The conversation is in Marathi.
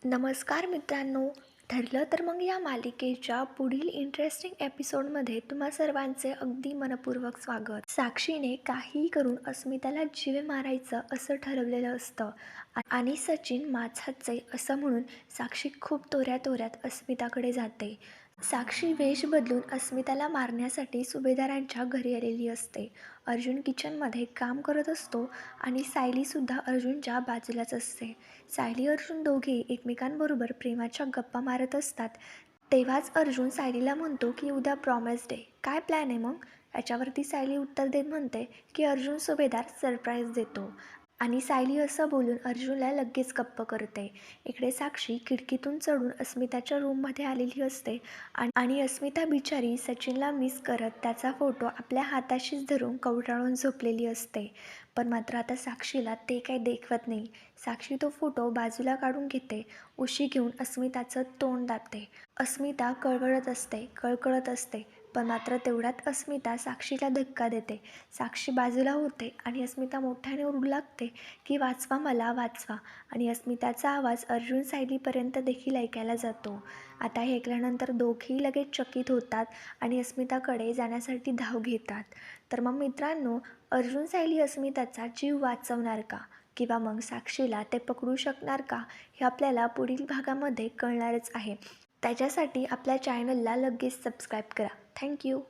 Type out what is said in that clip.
नमस्कार मित्रांनो. ठरलं तर मग या मालिकेच्या पुढील इंटरेस्टिंग एपिसोडमध्ये तुम्हा सर्वांचे अगदी मनपूर्वक स्वागत. साक्षीने काहीही करून अस्मिताला जीवे मारायचं असं ठरवलेलं असतं आणि सचिन माझाच आहे असं म्हणून साक्षी खूप तोऱ्यात अस्मिताकडे जाते. साक्षी वेश बदलून अस्मिताला मारण्यासाठी सुभेदारांच्या घरी आलेली असते. अर्जुन किचनमध्ये काम करत असतो आणि सायलीसुद्धा अर्जुनच्या बाजूलाच असते. सायली अर्जुन दोघे एकमेकांबरोबर प्रेमाच्या गप्पा मारत असतात. तेव्हाच अर्जुन सायलीला म्हणतो की उद्या प्रॉमिस डे, काय प्लॅन आहे मग? याच्यावरती सायली उत्तर देत म्हणते की अर्जुन सुभेदार सरप्राईज देतो आणि सायली असं बोलून अर्जुनला लगेच गप्प करते. इकडे साक्षी खिडकीतून चढून अस्मिताच्या रूममध्ये आलेली असते आणि अस्मिता बिचारी सचिनला मिस करत त्याचा फोटो आपल्या हाताशीच धरून कवटाळून झोपलेली असते. पण मात्र आता साक्षीला ते काही देखवत नाही. साक्षी तो फोटो बाजूला काढून घेते. उशी घेऊन अस्मिताचं तोंड दाबते. अस्मिता कळकळत असते. पण मात्र तेवढ्यात अस्मिता साक्षीला धक्का देते. साक्षी बाजूला होते आणि अस्मिता मोठ्याने ओरडू लागते की वाचवा मला, वाचवा. आणि अस्मिताचा आवाज अर्जुन सायलीपर्यंत देखील ऐकायला जातो. आता हे ऐकल्यानंतर दोघेही लगेच चकित होतात आणि अस्मिताकडे जाण्यासाठी धाव घेतात. तर मग मित्रांनो, अर्जुन सायली अस्मिताचा जीव वाचवणार का? किंवा मग साक्षीला ते पकडू शकणार का? हे आपल्याला पुढील भागामध्ये कळणारच आहे. त्याच्यासाठी आपल्या चॅनलला लगेच सबस्क्राईब करा. थँक्यू.